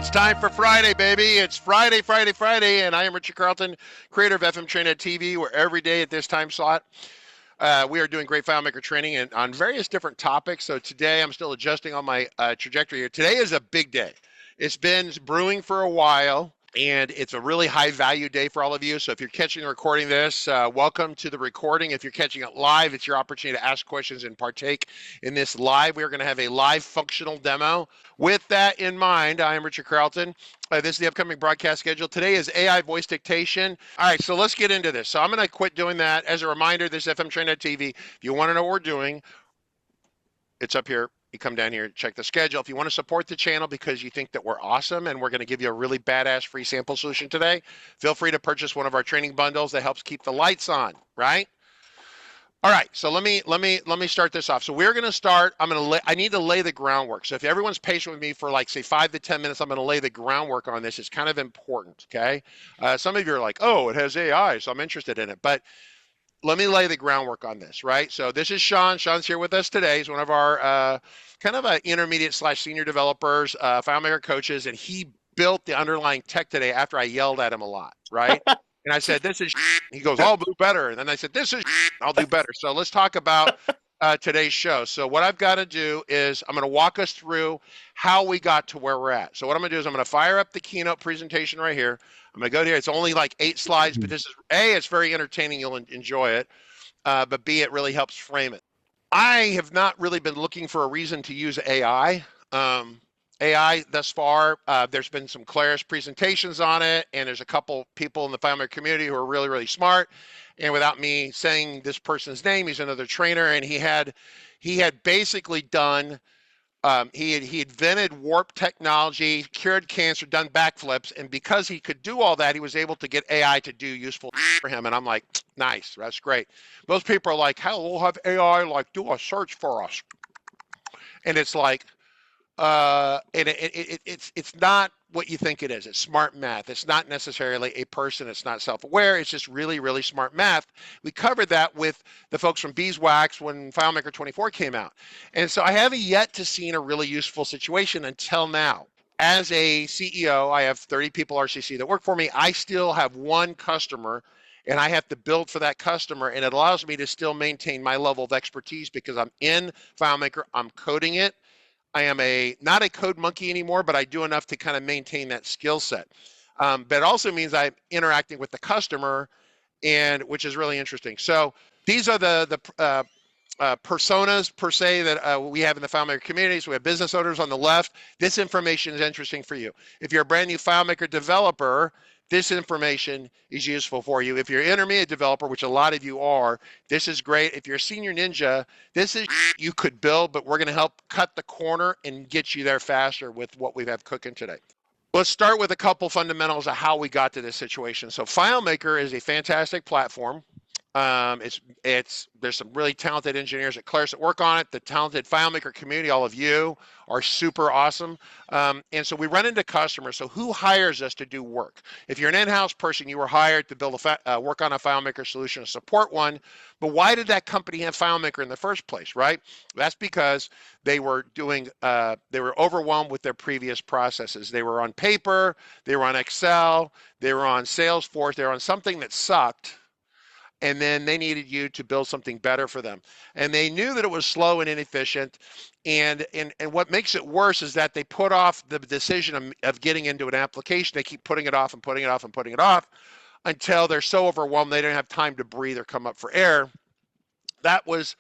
It's time for Friday, baby. It's Friday, and I am Richard Carlton, creator of FM Trainer TV, where every day at this time slot, we are doing great FileMaker training and on various different topics. So today I'm still adjusting on my trajectory here. Today is a big day. It's been brewing for a while, and it's a really high value day for all of you. So if you're catching the recording this, welcome to the recording. If you're catching it live, it's your opportunity to ask questions and partake in this live. We're going to have a live functional demo. With that in mind, I am Richard Carlton. This is the upcoming broadcast schedule. Today is AI voice dictation. All right, so let's get into this. So I'm going to quit doing that. As a reminder, this is FM Trainer TV. If you want to know what we're doing, it's up here. You come down here, check the schedule. If you want to support the channel because you think that we're awesome and we're going to give you a really badass free sample solution today, feel free to purchase one of our training bundles that helps keep the lights on, right? All right, so let me start this off. So we're going to start. I need to lay the groundwork. So if everyone's patient with me for like say 5 to 10 minutes, I'm going to lay the groundwork on this. It's kind of important, okay? Some of you are like, oh, it has AI, so I'm interested in it. But let me lay the groundwork on this, right? So this is Sean. Sean's here with us today. He's one of our kind of intermediate / senior developers, FileMaker coaches, and he built the underlying tech today after I yelled at him a lot, right? And I said, this is he goes, I'll do better. And then I said, this is I'll do better. So let's talk about today's show. So what I've got to do is I'm going to walk us through how we got to where we're at. So what I'm going to do is I'm going to fire up the Keynote presentation right here. I'm going to go here. It's only like 8 slides, but this is, A, it's very entertaining. You'll enjoy it. But B, it really helps frame it. I have not really been looking for a reason to use AI. AI thus far, there's been some Claris presentations on it, and there's a couple people in the FileMaker community who are really, really smart. And without me saying this person's name, he's another trainer, and he had basically done, he invented warp technology, cured cancer, done backflips, and because he could do all that, he was able to get AI to do useful for him. And I'm like, nice, that's great. Most people are like, hell, we'll have AI like do a search for us, and it's like, and it's not what you think it is. It's smart math. It's not necessarily a person. It's not self-aware. It's just really, really smart math. We covered that with the folks from Beeswax when FileMaker 24 came out. And so I haven't yet to seen a really useful situation until now. As a CEO, I have 30 people RCC that work for me. I still have one customer, and I have to build for that customer, and it allows me to still maintain my level of expertise because I'm in FileMaker. I'm coding it. I am not a code monkey anymore, but I do enough to kind of maintain that skill set. But it also means I'm interacting with the customer, and which is really interesting. So these are the personas per se that we have in the FileMaker community. So we have business owners on the left. This information is interesting for you. If you're a brand new FileMaker developer, this information is useful for you. If you're an intermediate developer, which a lot of you are, this is great. If you're a senior ninja, this is you could build, but we're going to help cut the corner and get you there faster with what we have cooking today. Let's start with a couple fundamentals of how we got to this situation. So FileMaker is a fantastic platform. There's some really talented engineers at Claris that work on it. The talented FileMaker community, all of you, are super awesome. And so we run into customers. So who hires us to do work? If you're an in-house person, you were hired to build work on a FileMaker solution, support one. But why did that company have FileMaker in the first place, right? That's because they were overwhelmed with their previous processes. They were on paper, they were on Excel, they were on Salesforce, they were on something that sucked. And then they needed you to build something better for them. And they knew that it was slow and inefficient. And what makes it worse is that they put off the decision of getting into an application. They keep putting it off and putting it off and putting it off until they're so overwhelmed they don't have time to breathe or come up for air. That's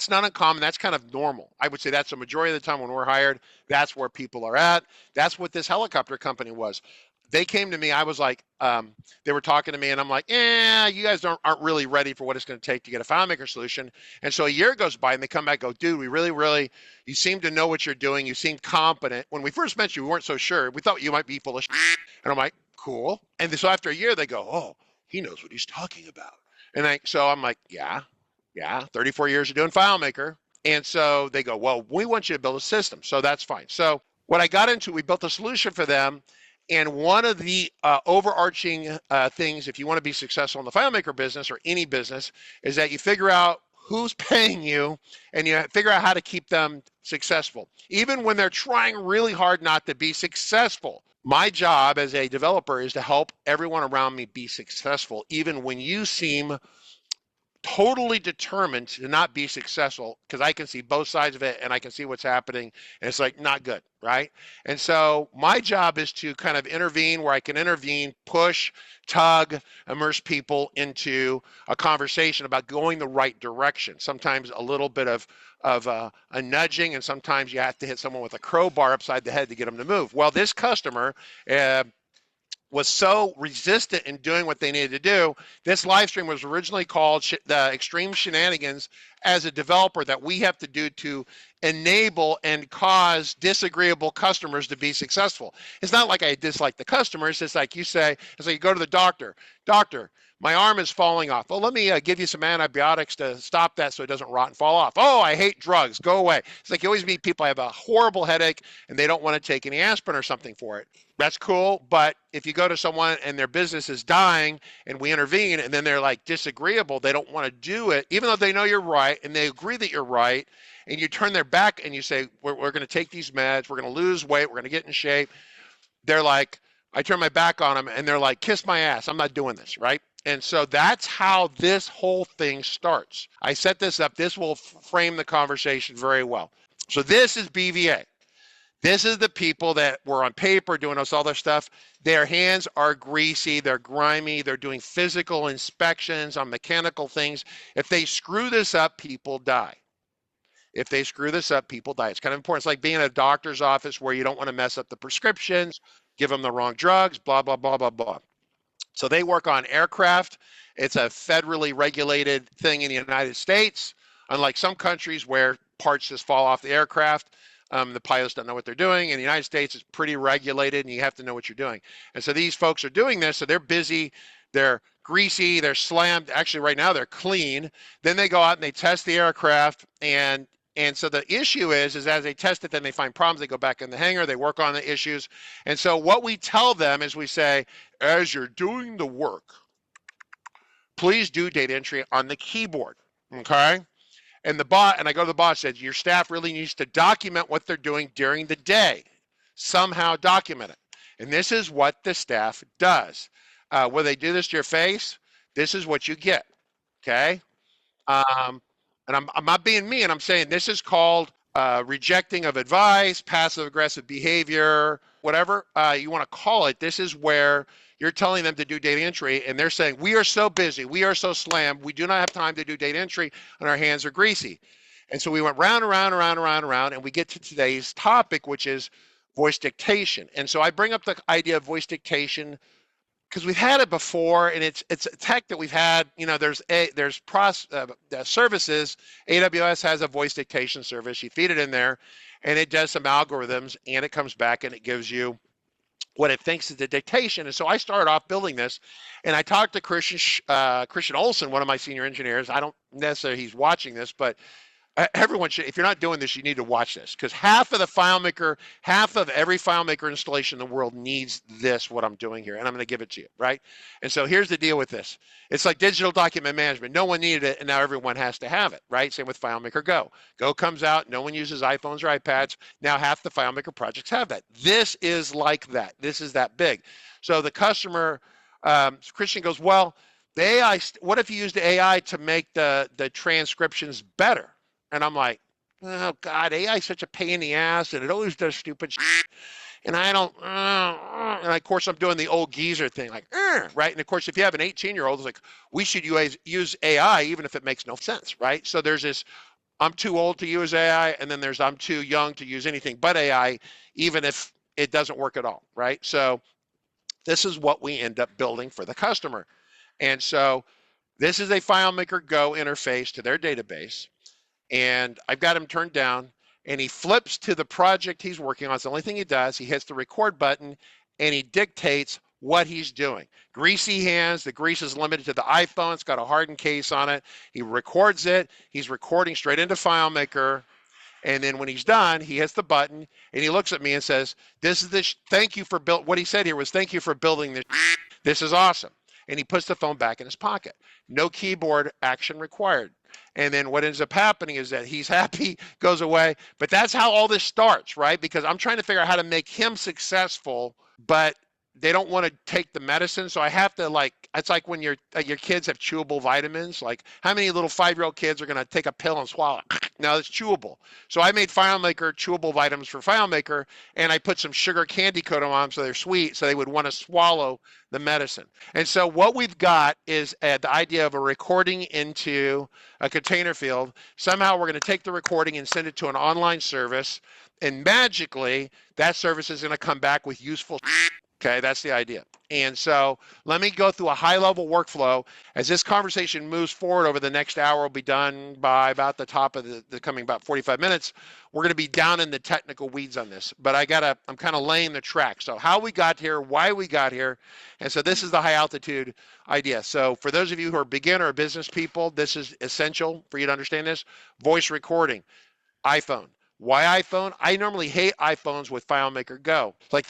not uncommon. That's kind of normal. I would say that's the majority of the time when we're hired. That's where people are at. That's what this helicopter company was. They came to me, I was like, they were talking to me and I'm like, you guys aren't really ready for what it's going to take to get a FileMaker solution. And so a year goes by and they come back and go, dude, we really, you seem to know what you're doing. You seem competent. When we first met you, we weren't so sure. We thought you might be full of shit. And I'm like, cool. And so after a year, they go, oh, he knows what he's talking about. And so I'm like, yeah, 34 years of doing FileMaker. And so they go, well, we want you to build a system. So that's fine. So what I got into, we built a solution for them. And one of the overarching things, if you want to be successful in the FileMaker business or any business, is that you figure out who's paying you and you figure out how to keep them successful, even when they're trying really hard not to be successful. My job as a developer is to help everyone around me be successful, even when you seem totally determined to not be successful, because I can see both sides of it and I can see what's happening, and it's like not good, right? And so my job is to kind of intervene where I can intervene, push, tug, immerse people into a conversation about going the right direction. Sometimes a little bit of a nudging, and sometimes you have to hit someone with a crowbar upside the head to get them to move. Well, this customer was so resistant in doing what they needed to do. This live stream was originally called the Extreme Shenanigans as a developer that we have to do to enable and cause disagreeable customers to be successful. It's not like I dislike the customers. It's like you say, it's like you go to the doctor. Doctor, my arm is falling off. Well, let me give you some antibiotics to stop that so it doesn't rot and fall off. Oh, I hate drugs. Go away. It's like you always meet people who have a horrible headache and they don't want to take any aspirin or something for it. That's cool, but if you go to someone and their business is dying and we intervene and then they're like disagreeable, they don't want to do it, even though they know you're right and they agree that you're right, and you turn their back and you say, we're going to take these meds, we're going to lose weight, we're going to get in shape. They're like, I turn my back on them and they're like, kiss my ass, I'm not doing this, right? And so that's how this whole thing starts. I set this up. This will frame the conversation very well. So this is BVA. This is the people that were on paper doing all this stuff. Their hands are greasy, they're grimy, they're doing physical inspections on mechanical things. If they screw this up, people die. If they screw this up, people die. It's kind of important. It's like being in a doctor's office where you don't want to mess up the prescriptions, give them the wrong drugs, blah, blah, blah, blah, blah. So they work on aircraft. It's a federally regulated thing in the United States, unlike some countries where parts just fall off the aircraft. The pilots don't know what they're doing. In the United States, it's pretty regulated, and you have to know what you're doing. And so these folks are doing this, so they're busy, they're greasy, they're slammed. Actually, right now, they're clean. Then they go out and they test the aircraft, and so the issue is as they test it, then they find problems, they go back in the hangar, they work on the issues. And so what we tell them is we say, as you're doing the work, please do data entry on the keyboard, okay? And I go to the boss, says, your staff really needs to document what they're doing during the day. Somehow document it. And this is what the staff does. Will they do this to your face? This is what you get, okay? And I'm not being mean. I'm saying this is called rejecting of advice, passive aggressive behavior, whatever you want to call it. This is where you're telling them to do data entry, and they're saying, we are so busy, we are so slammed, we do not have time to do data entry, and our hands are greasy. And so we went round and round and round and round and round, and we get to today's topic, which is voice dictation. And so I bring up the idea of voice dictation because we've had it before, and it's tech that we've had. You know, there's services. AWS has a voice dictation service. You feed it in there, and it does some algorithms, and it comes back and it gives you what it thinks is the dictation. And so I started off building this, and I talked to Christian Olson, one of my senior engineers. I don't necessarily he's watching this, but everyone should, if you're not doing this, you need to watch this, because half of every FileMaker installation in the world needs this, what I'm doing here, and I'm going to give it to you, right? And so here's the deal with this. It's like digital document management. No one needed it, and now everyone has to have it, right? Same with FileMaker Go. Go comes out, no one uses iPhones or iPads. Now half the FileMaker projects have that. This is like that. This is that big. So the customer, Christian goes, well, the AI, what if you used the AI to make the transcriptions better? And I'm like, oh God, AI is such a pain in the ass, and it always does stupid shit. And I don't, and of course I'm doing the old geezer thing, like, right? And of course, if you have an 18-year-old, it's like, we should use AI even if it makes no sense, right? So there's this, I'm too old to use AI, and then there's I'm too young to use anything but AI, even if it doesn't work at all, right? So this is what we end up building for the customer. And so this is a FileMaker Go interface to their database. And I've got him turned down, and he flips to the project he's working on. It's the only thing he does. He hits the record button, and he dictates what he's doing. Greasy hands. The grease is limited to the iPhone. It's got a hardened case on it. He records it. He's recording straight into FileMaker. And then when he's done, he hits the button, and he looks at me and says, "This is the thank you for build." What he said here was, "Thank you for building this. This is awesome." And he puts the phone back in his pocket. No keyboard action required. And then what ends up happening is that he's happy, goes away. But that's how all this starts, right? Because I'm trying to figure out how to make him successful but they don't want to take the medicine. So I have to, like, it's like when your kids have chewable vitamins. Like, how many little 5-year-old kids are going to take a pill and swallow it? No, it's chewable. So I made FileMaker chewable vitamins for FileMaker, and I put some sugar candy coat on them so they're sweet, so they would want to swallow the medicine. And so what we've got is the idea of a recording into a container field. Somehow we're going to take the recording and send it to an online service, and magically that service is going to come back with useful. Okay, that's the idea. And so let me go through a high-level workflow. As this conversation moves forward over the next hour, will be done by about the top of the coming about 45 minutes. We're going to be down in the technical weeds on this, but I'm kind of laying the track. So how we got here, why we got here, and so this is the high altitude idea. So for those of you who are beginner or business people, this is essential for you to understand this. Voice recording, iPhone. Why iPhone? I normally hate iPhones with FileMaker Go. Like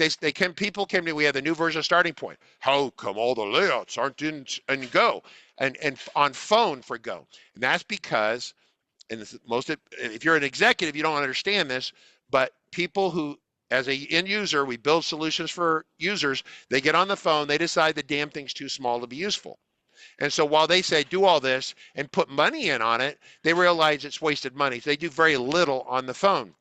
people came to me, we have the new version of Starting Point. How come all the layouts aren't in Go and on phone for Go? And that's because, and if you're an executive, you don't understand this, but people who, as an end user, we build solutions for users, they get on the phone, they decide the damn thing's too small to be useful. And so while they say do all this and put money in on it, they realize it's wasted money. So they do very little on the phone.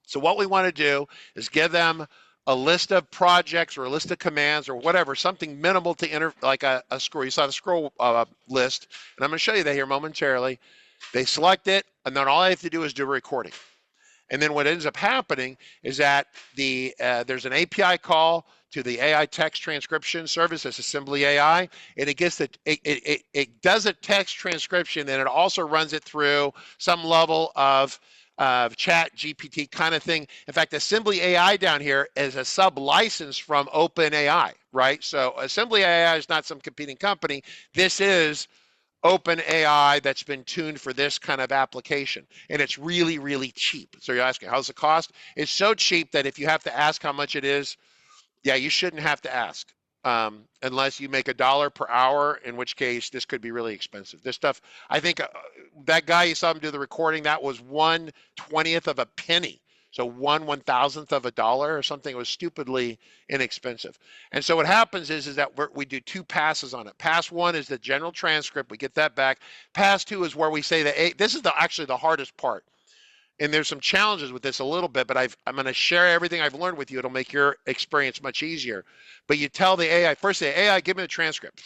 So what we want to do is give them a list of projects or a list of commands or whatever, something minimal to enter, like a scroll. You saw the scroll list, and I'm going to show you that here momentarily. They select it, and then all I have to do is do a recording. And then what ends up happening is that there's an API call to the AI text transcription service, that's Assembly AI, and it gets it does a text transcription, and it also runs it through some level of chat GPT kind of thing. In fact, Assembly AI down here is a sub-license from OpenAI, right? So Assembly AI is not some competing company. This is OpenAI that's been tuned for this kind of application, and it's really, really cheap. So you're asking, how's the cost? It's so cheap that if you have to ask how much it is, yeah, you shouldn't have to ask, unless you make $1 per hour, in which case this could be really expensive. This stuff, I think that guy you saw him do the recording, that was 1/20th of a penny. So 1/1000th of a dollar or something. It was stupidly inexpensive. And so what happens is that we do 2 passes on it. Pass 1 is the general transcript. We get that back. Pass 2 is where we say that this is actually the hardest part. And there's some challenges with this a little bit, but I'm going to share everything I've learned with you. It'll make your experience much easier. But you tell the AI, first say, AI, give me the transcript.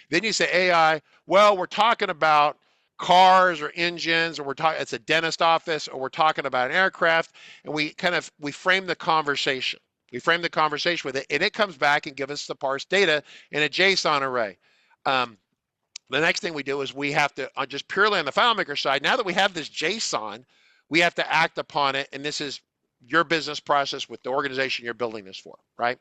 Then you say, AI, well, we're talking about cars or engines, or it's a dentist office, or we're talking about an aircraft, and we frame the conversation. We frame the conversation with it, and it comes back and gives us the parsed data in a JSON array. The next thing we do is we have to, just purely on the FileMaker side, now that we have this JSON, we have to act upon it, and this is your business process with the organization you're building this for, right?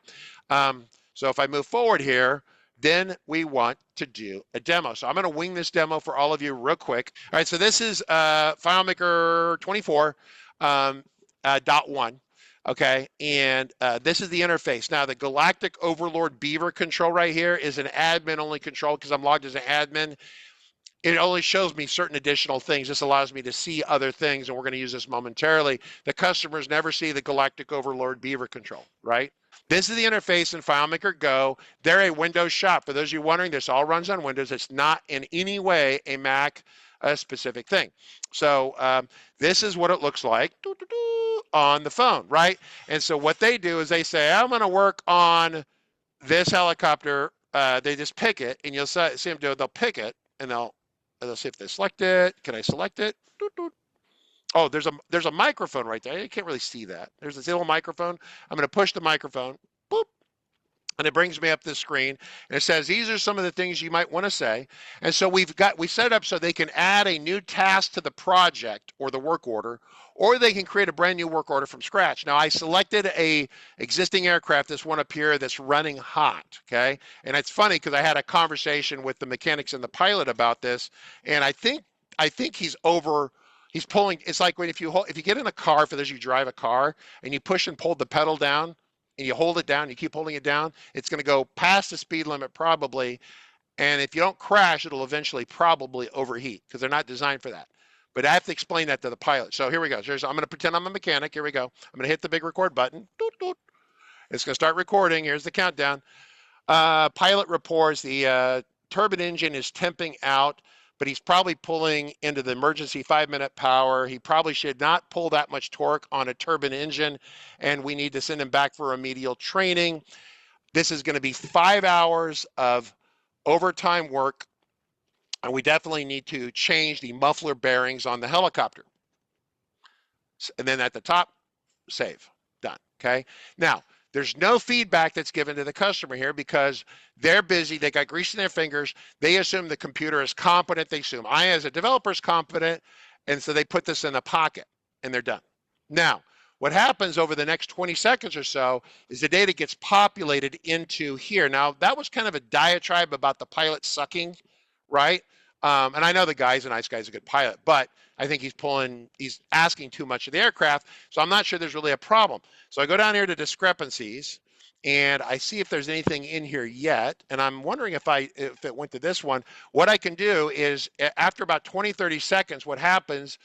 So if I move forward here, then we want to do a demo. So I'm going to wing this demo for all of you real quick. All right, so this is FileMaker 24.1, okay? And this is the interface. Now, the Galactic Overlord Beaver control right here is an admin-only control because I'm logged as an admin. It only shows me certain additional things. This allows me to see other things, and we're going to use this momentarily. The customers never see the Galactic Overlord Beaver control, right? This is the interface in FileMaker Go. They're a Windows shop. For those of you wondering, this all runs on Windows. It's not in any way a Mac specific thing. So this is what it looks like on the phone, right? And so what they do is they say, I'm going to work on this helicopter. They just pick it, and you'll see them do it. They'll pick it, and they'll see if they select it. Can I select it? Oh, there's a microphone right there. You can't really see that. There's this little microphone. I'm going to push the microphone. Boop. And it brings me up this screen, and it says, these are some of the things you might want to say. And so we set it up so they can add a new task to the project or the work order, or they can create a brand new work order from scratch. Now, I selected a existing aircraft, this one up here, that's running hot, okay? And it's funny because I had a conversation with the mechanics and the pilot about this, and I think he's pulling. It's like if you get in a car, for those of you who drive a car, and you push and pull the pedal down, and you hold it down, you keep holding it down, it's going to go past the speed limit probably, and if you don't crash, it'll eventually probably overheat because they're not designed for that. But I have to explain that to the pilot. So here we go. I'm going to pretend I'm a mechanic. Here we go. I'm going to hit the big record button. Doot, doot. It's going to start recording. Here's the countdown. Pilot reports the turbine engine is temping out, but he's probably pulling into the emergency 5-minute power. He probably should not pull that much torque on a turbine engine, and we need to send him back for remedial training. This is going to be 5 hours of overtime work, and we definitely need to change the muffler bearings on the helicopter. And then at the top, save, done, okay? Now, there's no feedback that's given to the customer here because they're busy, they got grease in their fingers, they assume the computer is competent, they assume I as a developer is competent, and so they put this in a pocket and they're done. Now, what happens over the next 20 seconds or so is the data gets populated into here. Now, that was kind of a diatribe about the pilot sucking, right? And I know the guy's a nice guy's a good pilot, but I think he's asking too much of the aircraft, so I'm not sure there's really a problem. So I go down here to discrepancies, and I see if there's anything in here yet, and I'm wondering if it went to this one. What I can do is, after about 20, 30 seconds, what happens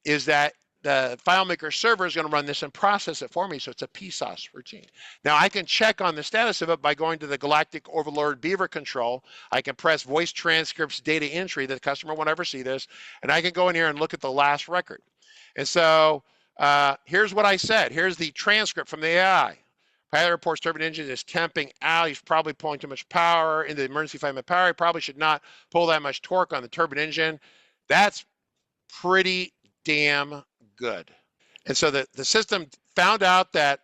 is that the FileMaker server is going to run this and process it for me, so it's a PSOS routine. Now, I can check on the status of it by going to the Galactic Overlord Beaver control. I can press voice transcripts data entry. The customer won't ever see this, and I can go in here and look at the last record. And so here's what I said. Here's the transcript from the AI. Pilot reports turbine engine is temping out. He's probably pulling too much power into the emergency 5-minute power. He probably should not pull that much torque on the turbine engine. That's pretty damn good. And so the system found out that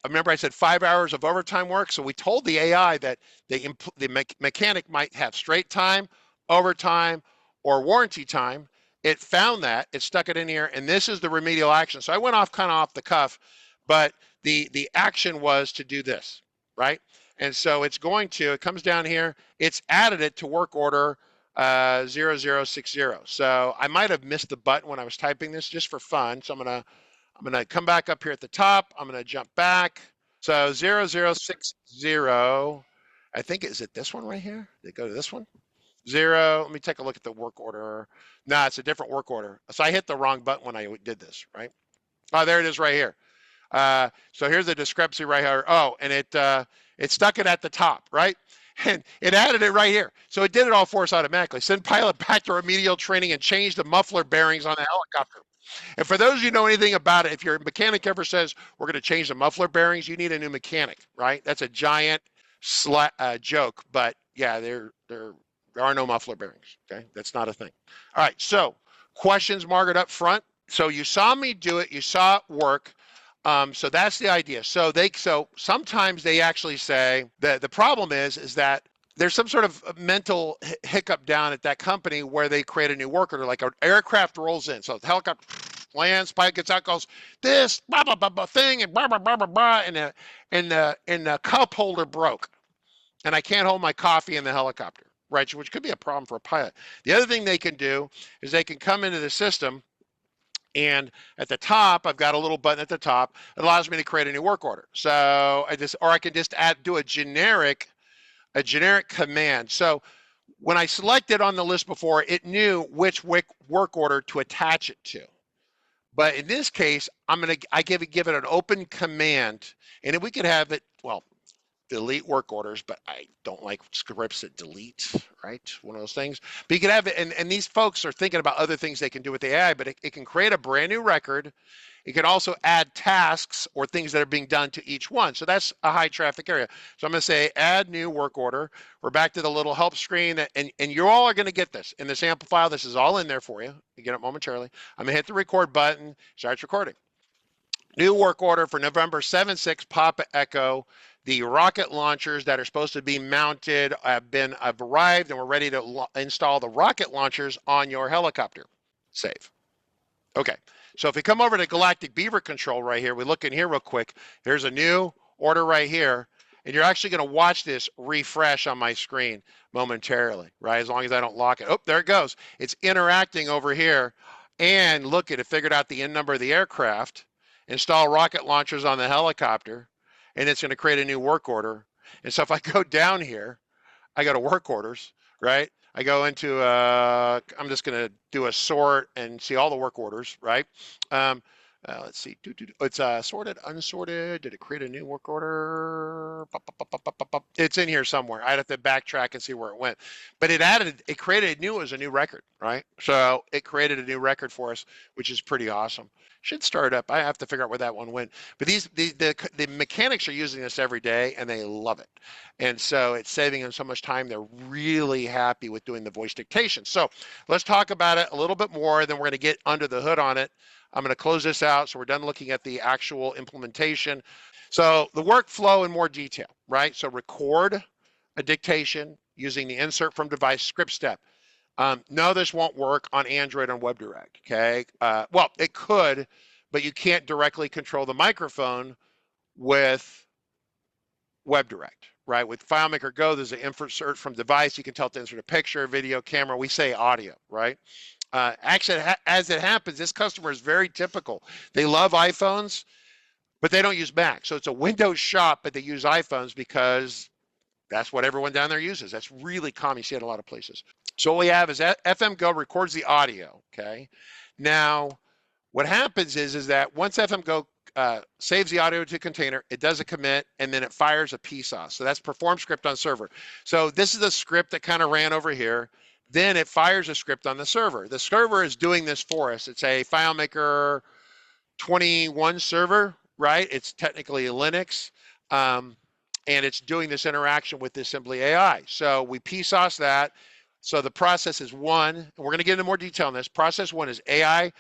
remember I said 5 hours of overtime work. So we told the AI that the mechanic might have straight time, overtime, or warranty time. It found that, it stuck it in here, and this is the remedial action. So I went kind of off the cuff, but the action was to do this, right? And so it comes down here, it's added it to work order 0060. So I might have missed the button when I was typing this just for fun. So I'm gonna come back up here at the top. I'm gonna jump back. So 0060, I think, is it this one right here? Did it go to this one? 0, let me take a look at the work order. No, it's a different work order. So I hit the wrong button when I did this, right? Oh, there it is right here. So here's the discrepancy right here. Oh, and it stuck it at the top, right? And it added it right here. So it did it all for us automatically. Send pilot back to remedial training and change the muffler bearings on the helicopter. And for those of you who know anything about it, if your mechanic ever says, we're going to change the muffler bearings, you need a new mechanic, right? That's a giant joke. But yeah, there are no muffler bearings, okay? That's not a thing. All right, so questions, Margaret, up front? So you saw me do it. You saw it work. So that's the idea. So sometimes they actually say that the problem is that there's some sort of mental hiccup down at that company where they create a new work order, like an aircraft rolls in. So the helicopter lands, pilot gets out, goes this blah blah blah blah thing, and blah blah blah blah blah, and the cup holder broke, and I can't hold my coffee in the helicopter, right? Which could be a problem for a pilot. The other thing they can do is they can come into the system. And at the top, I've got a little button at the top. It allows me to create a new work order. So I can just do a generic command. So when I selected on the list before, it knew which work order to attach it to. But in this case, I give it an open command, and we could have it, well, delete work orders, but I don't like scripts that delete, right? One of those things. But you can have it, and these folks are thinking about other things they can do with the AI, but it can create a brand new record. It can also add tasks or things that are being done to each one. So that's a high traffic area. So I'm going to say add new work order. We're back to the little help screen, and you all are going to get this in the sample file. This is all in there for you. You get it momentarily. I'm going to hit the record button. Starts recording. New work order for November 7-6 Papa Echo. The rocket launchers that are supposed to be mounted have arrived, and we're ready to install the rocket launchers on your helicopter. Save. Okay, so if we come over to Galactic Beaver Control right here, we look in here real quick. There's a new order right here, and you're actually going to watch this refresh on my screen momentarily, right? As long as I don't lock it. Oh, there it goes. It's interacting over here, and look, it figured out the end number of the aircraft, install rocket launchers on the helicopter, and it's going to create a new work order. And so if I go down here, I go to work orders, right? I go into, I'm just going to do a sort and see all the work orders, right? Let's see. It's sorted, unsorted. Did it create a new work order? It's in here somewhere. I'd have to backtrack and see where it went. But it created a new record, right? So it created a new record for us, which is pretty awesome. Should start up. I have to figure out where that one went. But the mechanics are using this every day and they love it. And so it's saving them so much time. They're really happy with doing the voice dictation. So let's talk about it a little bit more. Then we're going to get under the hood on it. I'm going to close this out. So we're done looking at the actual implementation. So the workflow in more detail, right? So record a dictation using the insert from device script step. No, this won't work on Android on WebDirect, okay? Well, it could, but you can't directly control the microphone with WebDirect, right? With FileMaker Go, there's an insert from device. You can tell it to insert a picture, video, camera. We say audio, right? Actually, as it happens, this customer is very typical. They love iPhones, but they don't use Mac. So it's a Windows shop, but they use iPhones because that's what everyone down there uses. That's really common. You see it in a lot of places. So what we have is FM Go records the audio, okay? Now, what happens is that once FM Go saves the audio to a container, it does a commit, and then it fires a PSOS. So that's perform script on server. So this is a script that kind of ran over here. Then it fires a script on the server. The server is doing this for us. It's a FileMaker 21 server, right? It's technically a Linux, and it's doing this interaction with the Assembly AI. So we PSOS that. So the process is one, and we're going to get into more detail on this. Process one is AI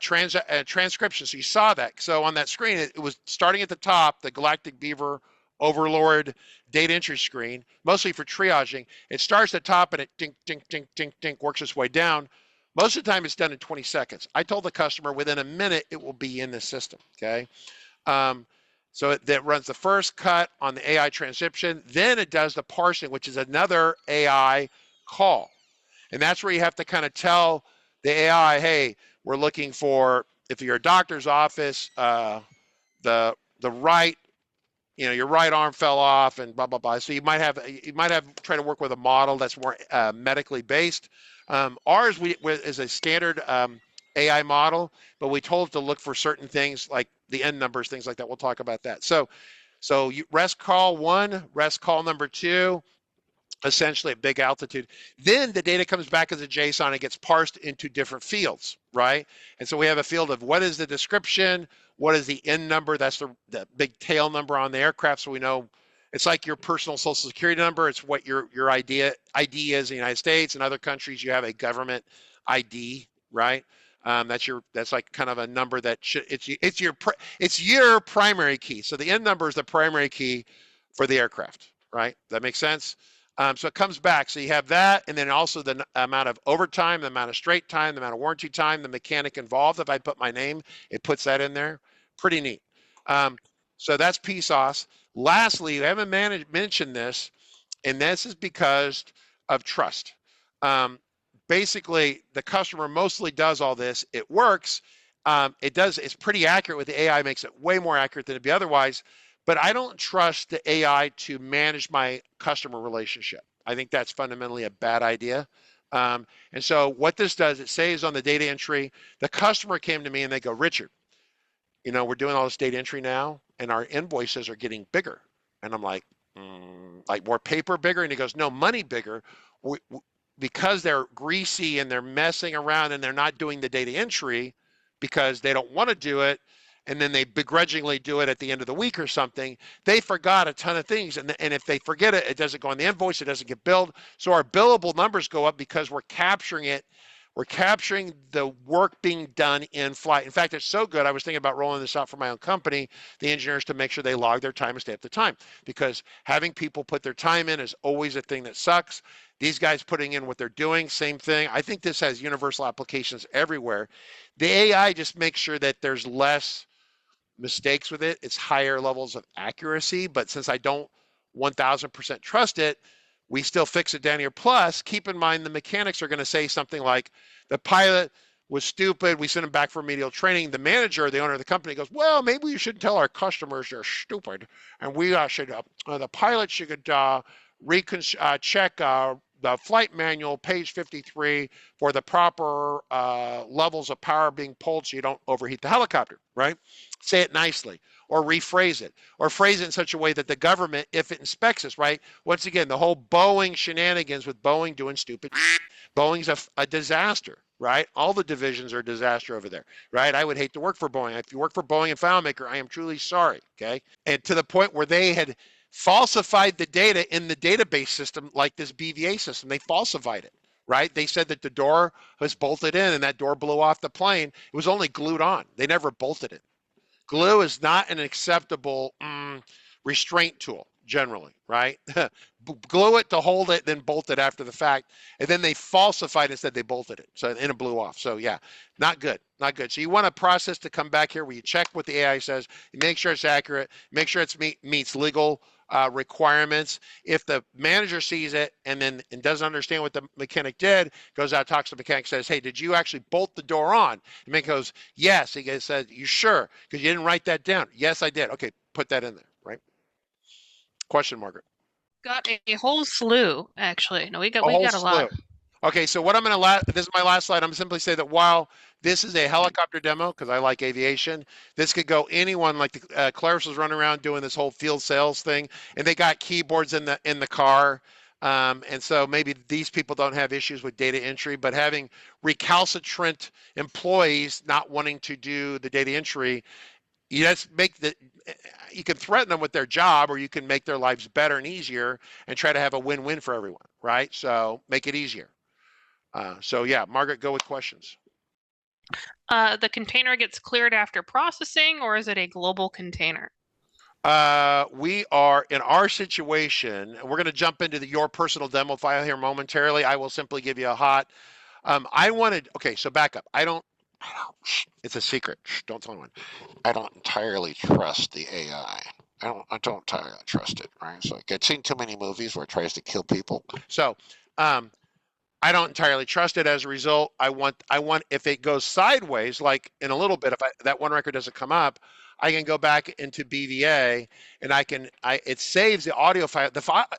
transcription. So you saw that. So on that screen, it was starting at the top, the Galactic Beaver Overlord data entry screen, mostly for triaging. It starts at the top and it dink, dink, dink, dink, dink, works its way down. Most of the time it's done in 20 seconds. I told the customer within a minute it will be in the system, okay? So that runs the first cut on the AI transcription, then it does the parsing, which is another AI call. And that's where you have to kind of tell the AI, hey, we're looking for, if you're a doctor's office, the right, your right arm fell off and blah, blah, blah. So you might have try to work with a model that's more medically based. Ours is a standard AI model, but we told it to look for certain things like the end numbers, things like that. We'll talk about that. So REST call one, REST call number two, essentially at big altitude. Then the data comes back as a JSON and gets parsed into different fields, right? And so we have a field of what is the description, what is the end number, that's the big tail number on the aircraft, so we know it's like your personal social security number. It's what your ID is in the United States. In other countries, you have a government ID, right? That's like kind of a number that it's your primary key. So the end number is the primary key for the aircraft, right? That makes sense? So it comes back. So you have that, and then also the amount of overtime, the amount of straight time, the amount of warranty time, the mechanic involved. If I put my name, it puts that in there. Pretty neat. So that's PSOS. Lastly, I haven't mentioned this, and this is because of trust. Basically, the customer mostly does all this. It works. It's pretty accurate with the AI, makes it way more accurate than it'd be otherwise. But I don't trust the AI to manage my customer relationship. I think that's fundamentally a bad idea. And so what this does, it saves on the data entry. The customer came to me and they go, Richard, we're doing all this data entry now and our invoices are getting bigger. And I'm like more paper bigger? And he goes, no, money bigger. Because they're greasy and they're messing around and they're not doing the data entry because they don't want to do it, and then they begrudgingly do it at the end of the week or something, they forgot a ton of things. And if they forget it, it doesn't go on the invoice, it doesn't get billed. So our billable numbers go up because we're capturing it. We're capturing the work being done in flight. In fact, it's so good, I was thinking about rolling this out for my own company, the engineers, to make sure they log their time and stay up to time. Because having people put their time in is always a thing that sucks. These guys putting in what they're doing, same thing. I think this has universal applications everywhere. The AI just makes sure that there's less mistakes with it. It's higher levels of accuracy, but since I don't 1000% trust it, we still fix it down here. Plus, keep in mind the mechanics are going to say something like, the pilot was stupid, we sent him back for remedial training. The manager, the owner of the company, goes, well, maybe we shouldn't tell our customers they're stupid, and we should, the pilot should check the flight manual, page 53, for the proper levels of power being pulled so you don't overheat the helicopter, right? Say it nicely, or rephrase it, or phrase it in such a way that the government, if it inspects us, right? Once again, the whole Boeing shenanigans with Boeing doing stupid, Boeing's a disaster, right? All the divisions are a disaster over there, right? I would hate to work for Boeing. If you work for Boeing and FileMaker, I am truly sorry, okay? And to the point where they had falsified the data in the database system, like this BVA system. They falsified it, right? They said that the door was bolted in and that door blew off the plane. It was only glued on. They never bolted it. Glue is not an acceptable restraint tool generally, right? Glue it to hold it, then bolt it after the fact. And then they falsified and said they bolted it. So, and it blew off. So yeah, not good, not good. So you want a process to come back here where you check what the AI says, you make sure it's accurate, make sure it meets legal requirements. If the manager sees it and doesn't understand what the mechanic did, goes out, talks to the mechanic, says, hey, did you actually bolt the door on? The mechanic goes, yes. He says, you sure? Because you didn't write that down. Yes, I did. Okay, put that in there, right? Question, Margaret. Got a whole slew, actually. No, we got a lot. Okay, so what I'm going to, this is my last slide. I'm simply say that while this is a helicopter demo, because I like aviation, this could go anyone, like the Claris was running around doing this whole field sales thing, and they got keyboards in the car. And so maybe these people don't have issues with data entry, but having recalcitrant employees not wanting to do the data entry, you just you can threaten them with their job, or you can make their lives better and easier and try to have a win-win for everyone, right? So make it easier. So yeah, Margaret, go with questions. The container gets cleared after processing, or is it a global container? We are in our situation, we're going to jump into your personal demo file here momentarily. I will simply give you a hot. Okay, so back up. It's a secret. Don't tell anyone. I don't entirely trust the AI. I don't entirely trust it, right? So I've seen too many movies where it tries to kill people. So, I don't entirely trust it. As a result, I want if it goes sideways, like in a little bit, if that one record doesn't come up, I can go back into BVA and it saves the audio file.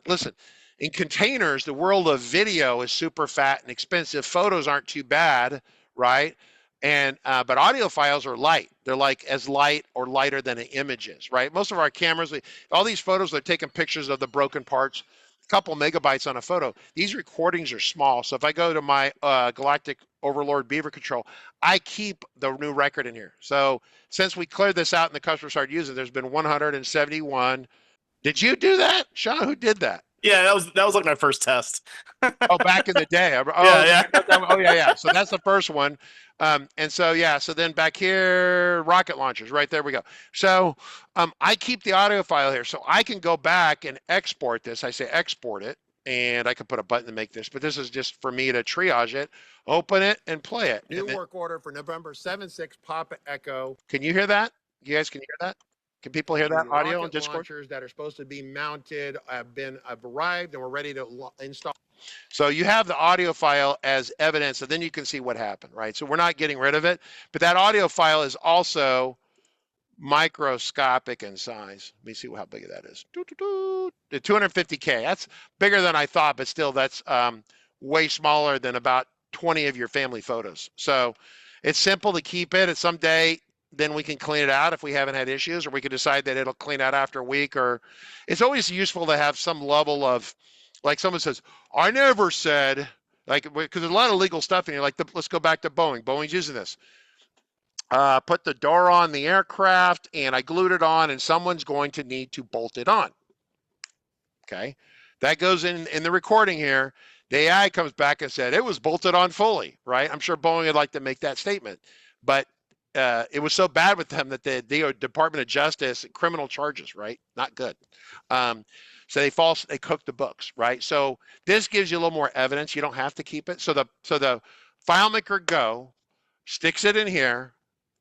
Listen, in containers, the world of video is super fat and expensive. Photos aren't too bad, right? And but audio files are light. They're like as light or lighter than an image is, right? Most of our cameras, all these photos, they're taking pictures of the broken parts, a couple megabytes on a photo. These recordings are small. So if I go to my Galactic Overlord Beaver Control, I keep the new record in here. So since we cleared this out and the customer started using it, there's been 171. Did you do that, Sean? Who did that? Yeah, that was like my first test. Oh, back in the day. Yeah. So that's the first one. And so, yeah, so then back here, rocket launchers, right there we go. So I keep the audio file here. So I can go back and export this. I say export it, and I can put a button to make this, but this is just for me to triage it, open it, and play it. New work order for November 7-6, Papa Echo. Can you hear that? You guys can hear that? Can people hear that audio on Discord? Launchers that are supposed to be mounted have arrived, and we're ready to install. So you have the audio file as evidence, and then you can see what happened, right? So we're not getting rid of it, but that audio file is also microscopic in size. Let me see how big that is. The 250K. That's bigger than I thought, but still, that's way smaller than about 20 of your family photos. So it's simple to keep it. At someday, then we can clean it out if we haven't had issues, or we can decide that it'll clean out after a week. Or it's always useful to have some level of, like someone says, I never said, like, because there's a lot of legal stuff in here. Like, let's go back to Boeing. Boeing's using this. Put the door on the aircraft, and I glued it on, and someone's going to need to bolt it on. Okay, that goes in the recording here. The AI comes back and said it was bolted on fully, right? I'm sure Boeing would like to make that statement, but it was so bad with them that the Department of Justice, criminal charges, right? Not good. So they cooked the books, right? So this gives you a little more evidence. You don't have to keep it. So the FileMaker Go sticks it in here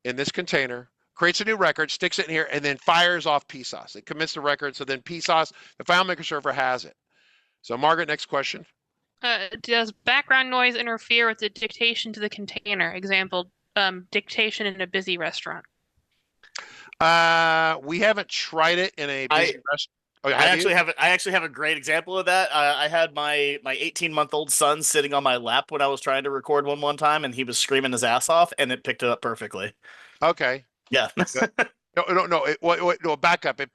in this container, creates a new record, sticks it in here, and then fires off PSOS. It commits the record, so then PSOS, the FileMaker server has it. So Margaret, next question. Does background noise interfere with the dictation to the container? Example, dictation in a busy restaurant. We haven't tried it in a busy restaurant. Oh, I actually have a great example of that. I had my 18-month-old son sitting on my lap when I was trying to record one time, and he was screaming his ass off, and it picked it up perfectly. Okay. Yeah. No. No, back up. It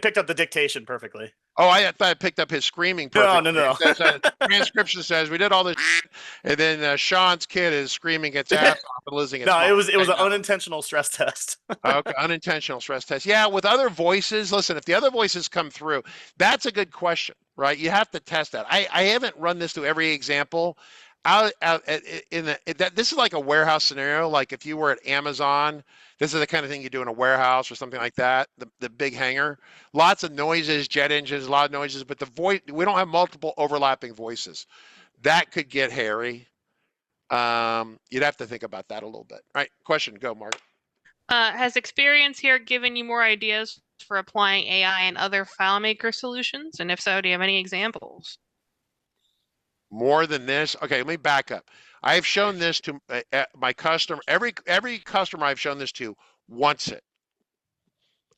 picked up the dictation perfectly. Oh, I thought it picked up his screaming No. perfectly. Transcription says we did all this, and then Sean's kid is screaming its ass off and losing its No, mind. it was an unintentional stress test. Okay, unintentional stress test. Yeah, with other voices, listen, if the other voices come through, that's a good question, right? You have to test that. I haven't run this through every example. This is like a warehouse scenario. Like if you were at Amazon, this is the kind of thing you do in a warehouse or something like that. The big hangar, lots of noises, jet engines, a lot of noises, but the voice, we don't have multiple overlapping voices. That could get hairy. You'd have to think about that a little bit. All right, question, go, Mark. Has experience here given you more ideas for applying AI and other FileMaker solutions? And if so, do you have any examples? More than this? Okay, let me back up. I have shown this to my customer. Every customer I've shown this to wants it.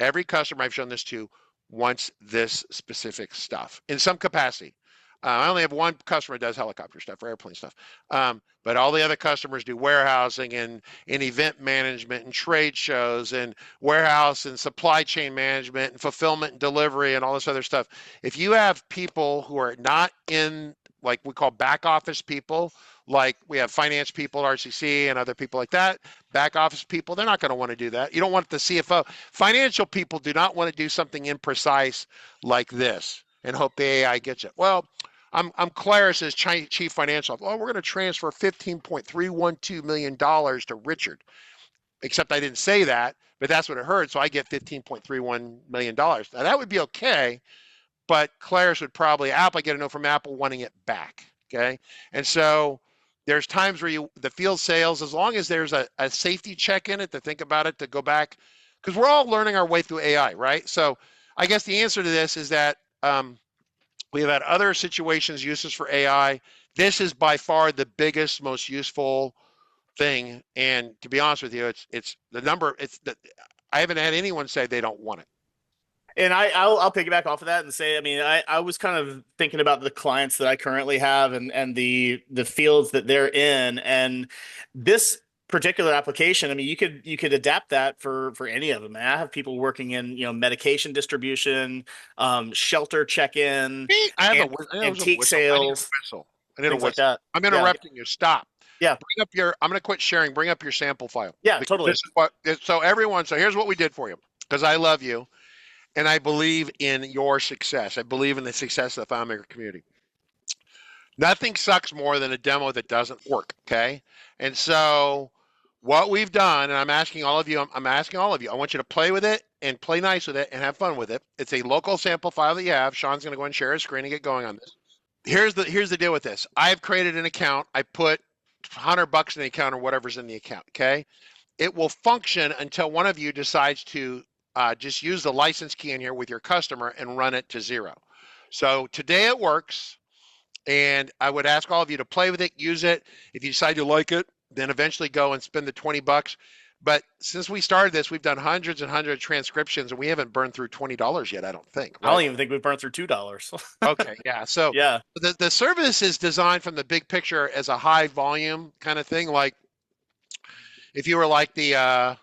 Every customer I've shown this to wants this specific stuff in some capacity. I only have one customer that does helicopter stuff or airplane stuff, but all the other customers do warehousing and event management and trade shows and warehouse and supply chain management and fulfillment and delivery and all this other stuff. If you have people who are not in, like we call back office people, like we have finance people at RCC and other people like that, back office people, they're not going to want to do that. You don't want the CFO. Financial people do not want to do something imprecise like this and hope the AI gets it. Well, I'm Claris's chief financial officer. Oh, we're going to transfer $15.312 million to Richard. Except I didn't say that, but that's what it heard. So I get $15.31 million. Now that would be okay, but Claris would probably, Apple, I get a note from Apple wanting it back. Okay. And so there's times where the field sales, as long as there's a safety check in it to think about it, to go back, because we're all learning our way through AI, right? So I guess the answer to this is that we've had other situations, uses for AI. This is by far the biggest, most useful thing. And to be honest with you, it's the number. I haven't had anyone say they don't want it. And I'll piggyback off of that and say, I mean, I was kind of thinking about the clients that I currently have and the fields that they're in, and this particular application, I mean, you could adapt that for any of them. I have people working in, medication distribution, shelter check-in, antique sales, things like that. I'm interrupting you. Stop. Yeah. I'm going to quit sharing. Bring up your sample file. Yeah, totally. So here's what we did for you, because I love you and I believe in your success. I believe in the success of the FileMaker community. Nothing sucks more than a demo that doesn't work. Okay. And so what we've done, and I'm asking all of you, I want you to play with it and play nice with it and have fun with it. It's a local sample file that you have. Sean's going to go and share his screen and get going on this. Here's the deal with this. I've created an account. I put $100 in the account or whatever's in the account. Okay. It will function until one of you decides to just use the license key in here with your customer and run it to 0. So today it works. And I would ask all of you to play with it, use it. If you decide you like it, then eventually go and spend the $20. But since we started this, we've done hundreds and hundreds of transcriptions, and we haven't burned through $20 yet, I don't think. Right? I don't even think we've burned through $2. Okay, yeah. So yeah, the service is designed from the big picture as a high volume kind of thing. Like if you were like if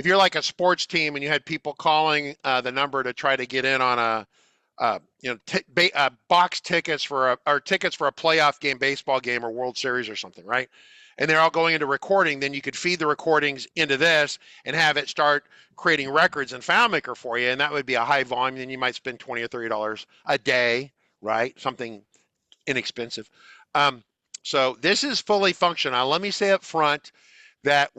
you're like a sports team and you had people calling the number to try to get in on box tickets for tickets for a playoff game, baseball game, or World Series or something, right? And they're all going into recording, then you could feed the recordings into this and have it start creating records in FileMaker for you, and that would be a high volume. Then you might spend $20 or $30 a day, right? Something inexpensive. So this is fully functional. Now, let me say up front that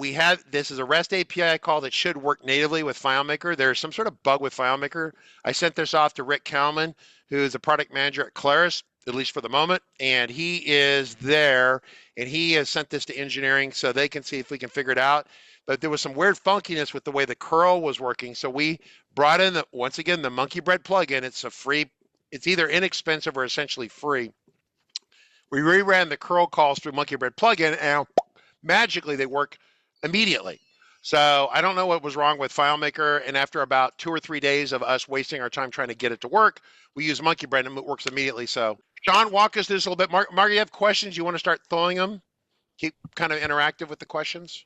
this is a REST API call that should work natively with FileMaker. There's some sort of bug with FileMaker. I sent this off to Rick Kalman, who is the product manager at Claris, at least for the moment, and he is there, and he has sent this to engineering so they can see if we can figure it out. But there was some weird funkiness with the way the curl was working, so we brought in, once again, the Monkey Bread plugin. It's a free, it's either inexpensive or essentially free. We reran the curl calls through Monkey Bread plugin, and magically they work immediately. So I don't know what was wrong with FileMaker, and after about 2 or 3 days of us wasting our time trying to get it to work, we use Monkey Brain and it works immediately. So Sean, walk us through this a little bit. Mark, you have questions? You want to start throwing them? Keep kind of interactive with the questions.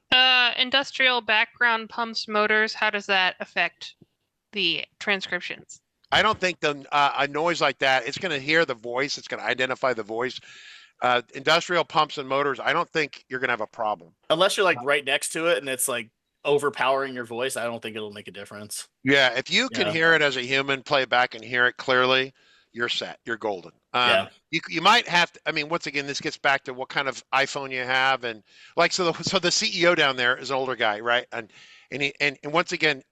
Industrial background pumps, motors, how does that affect the transcriptions? I don't think a noise like that, it's going to hear the voice. It's going to identify the voice. Industrial pumps and motors, I don't think you're going to have a problem. Unless you're like right next to it and it's like overpowering your voice, I don't think it'll make a difference. Yeah, if you can hear it as a human, play it back and hear it clearly, you're set. You're golden. You might have to. I mean, once again, this gets back to what kind of iPhone you have, and like so the CEO down there is an older guy, right? And once again,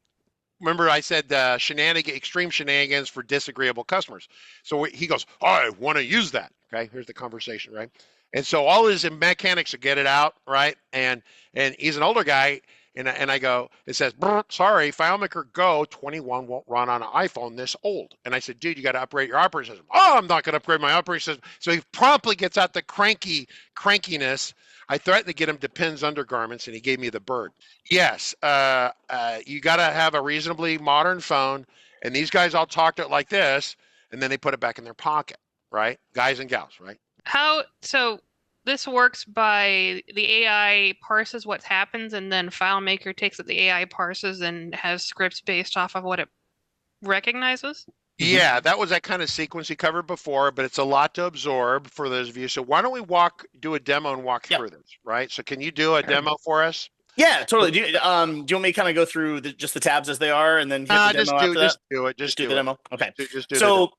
remember I said extreme shenanigans for disagreeable customers. So he goes, I want to use that. Okay, here's the conversation, right? And so all his mechanics will get it out, right? And he's an older guy. And I go, it says, sorry, FileMaker Go 21 won't run on an iPhone this old. And I said, dude, you got to upgrade your operating system. Oh, I'm not going to upgrade my operating system. So he promptly gets out the crankiness. I threatened to get him to Pins undergarments, and he gave me the bird. Yes, you got to have a reasonably modern phone. And these guys all talk to it like this, and then they put it back in their pocket, right? Guys and gals, right? So this works by the AI parses what happens, and then FileMaker takes what the AI parses and has scripts based off of what it recognizes? Yeah, that was that kind of sequence you covered before, but it's a lot to absorb for those of you. So why don't we do a demo and walk through this, right? So can you do a demo for us? Yeah, totally. Do you want me to kind of go through just the tabs as they are and then hit the demo after that? Just do the demo. Okay. Just do so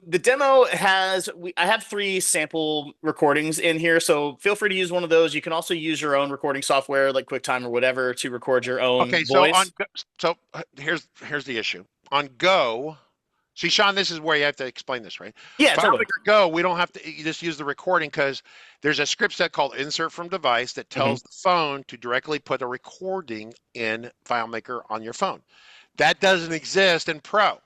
the demo I have 3 sample recordings in here, so feel free to use one of those. You can also use your own recording software like QuickTime or whatever to record your own voice. So here's the issue. On Go, see, Sean, this is where you have to explain this, right? Yeah, totally. Go, we don't have to just use the recording because there's a script set called insert from device that tells the phone to directly put a recording in FileMaker on your phone. That doesn't exist in Pro.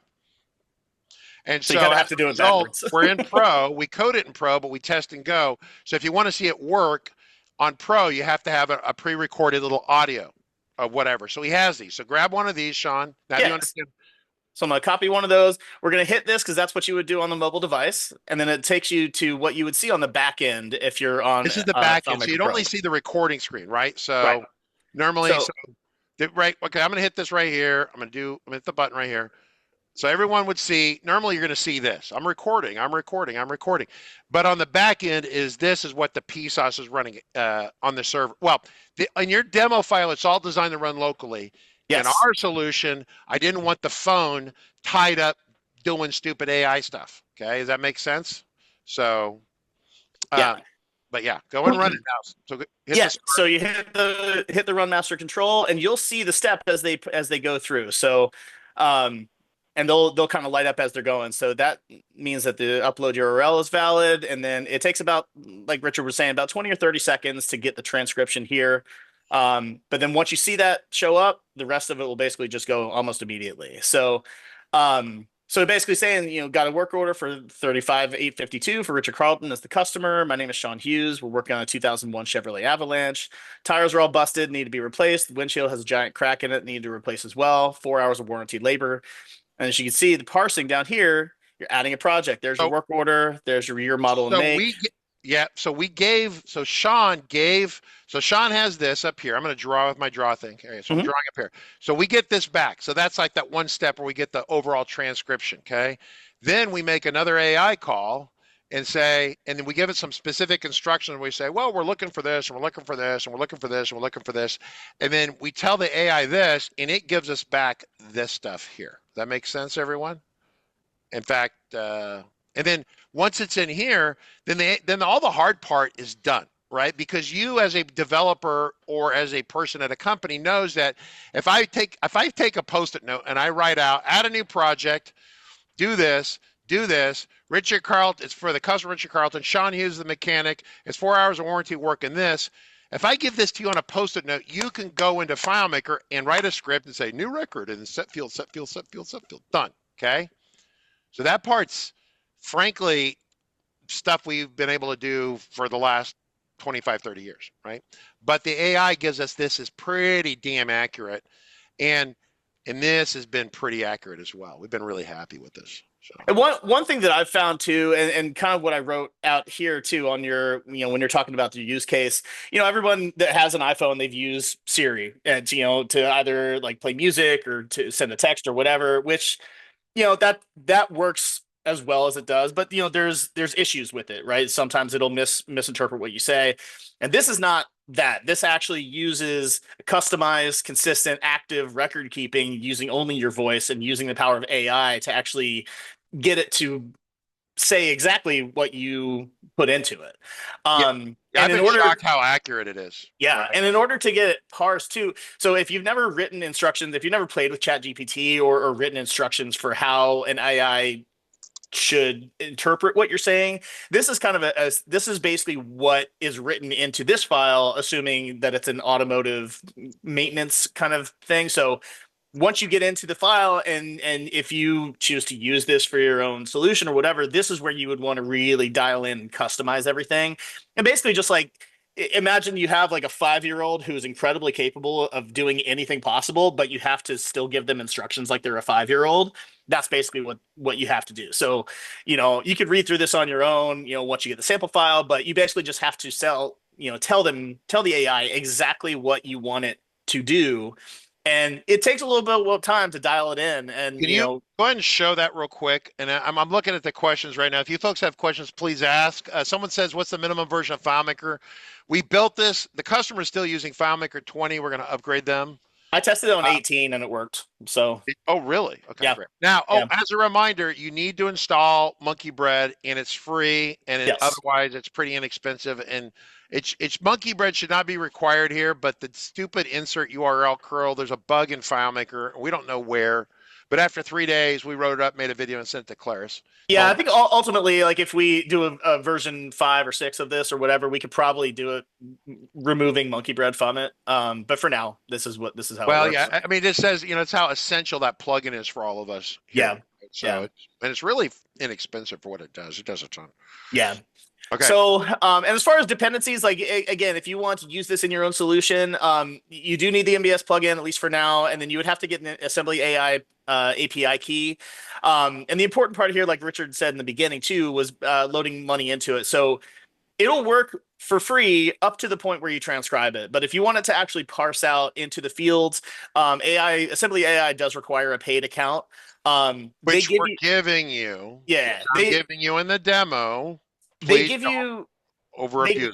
And so you kind of have to do it backwards. We're in Pro, we code it in Pro, but we test in Go. So if you want to see it work on Pro, you have to have a pre-recorded little audio of whatever. So he has these. So grab one of these, Sean. Now do you understand? So I'm going to copy one of those. We're going to hit this because that's what you would do on the mobile device. And then it takes you to what you would see on the back end if you're on. This is the back end. So you'd only see the recording screen, right? So normally, right. Okay, I'm going to hit this right here. I'm going to hit the button right here. So everyone would see, normally you're going to see this. I'm recording. But on the back end is what the PSOS is running on the server. Well, in your demo file, it's all designed to run locally. Yes. In our solution, I didn't want the phone tied up doing stupid AI stuff. Okay, does that make sense? So, but yeah, go and run it now. So you hit the run master control, and you'll see the step as they go through. So, and they'll kind of light up as they're going. So that means that the upload URL is valid, and then it takes about, like Richard was saying, about 20 or 30 seconds to get the transcription here. But then once you see that show up, the rest of it will basically just go almost immediately. So, basically saying, got a work order for 35,852 for Richard Carlton as the customer. My name is Sean Hughes. We're working on a 2001 Chevrolet Avalanche. Tires are all busted, need to be replaced. The windshield has a giant crack in it, need to replace as well. 4 hours of warranty labor. And as you can see, the parsing down here, you're adding a project. There's your work order. There's your year, model, and make. So Sean has this up here. I'm going to draw with my draw thing. Okay, so I'm drawing up here. So we get this back. So that's like that one step where we get the overall transcription. Okay. Then we make another AI call and then we give it some specific instructions. We say, well, we're looking for this, and we're looking for this, and we're looking for this, and we're looking for this. And then we tell the AI this, and it gives us back this stuff here. Does that make sense, everyone? In fact, and then once it's in here, then all the hard part is done, right? Because you as a developer or as a person at a company knows that if I take a Post-it note and I write out, add a new project, do this, Richard Carlton, it's for the customer, Richard Carlton, Sean Hughes, the mechanic, it's 4 hours of warranty work in this. If I give this to you on a Post-it note, you can go into FileMaker and write a script and say new record and set field, done, okay? So that part's, frankly, stuff we've been able to do for the last 25, 30 years, right? But the AI gives us this is pretty damn accurate. And this has been pretty accurate as well. We've been really happy with this. So. And one thing that I've found too, and kind of what I wrote out here too on your, when you're talking about the use case, everyone that has an iPhone, they've used Siri and to either like play music or to send a text or whatever, which that works as well as it does, but there's issues with it, right? Sometimes it'll misinterpret what you say, and this is not that. This actually uses customized, consistent, active record keeping using only your voice and using the power of AI to actually get it to say exactly what you put into it. I've been shocked how accurate it is. Yeah, right. And in order to get it parsed too, so if you've never written instructions, if you've never played with ChatGPT or written instructions for how an AI should interpret what you're saying, this is kind of this is basically what is written into this file, assuming that it's an automotive maintenance kind of thing. So once you get into the file and if you choose to use this for your own solution or whatever, this is where you would want to really dial in and customize everything. And basically just like, imagine you have like a 5-year-old who's incredibly capable of doing anything possible, but you have to still give them instructions like they're a 5-year-old. That's basically what you have to do. So, you could read through this on your own, once you get the sample file, but you basically just have to tell the AI exactly what you want it to do. And it takes a little bit of time to dial it in. And can you go ahead and show that real quick? And I'm looking at the questions right now. If you folks have questions, please ask. Someone says, what's the minimum version of FileMaker? We built this. The customer is still using FileMaker 20. We're going to upgrade them. I tested it on 18 and it worked. So. Oh, really? Okay. Yeah. Great. Now, as a reminder, you need to install Monkey Bread, and it's free, and otherwise it's pretty inexpensive. And it's Monkey Bread should not be required here, but the stupid insert URL curl, there's a bug in FileMaker. We don't know where, but after 3 days, we wrote it up, made a video, and sent it to Claris. Yeah, I think ultimately, like if we do a version 5 or 6 of this or whatever, we could probably do it removing Monkey Bread from it. But for now, this is how it works. Well, yeah, I mean, it says, it's how essential that plugin is for all of us here. Yeah. So, it's really inexpensive for what it does. It does a ton. Yeah. Okay. So, and as far as dependencies, like again, if you want to use this in your own solution, you do need the MBS plugin, at least for now, and then you would have to get an Assembly AI API key. And the important part here, like Richard said in the beginning too, was loading money into it. So it'll work for free up to the point where you transcribe it. But if you want it to actually parse out into the fields, Assembly AI does require a paid account. Which we're giving you. Yeah. They're giving you in the demo. They give you overabuse it.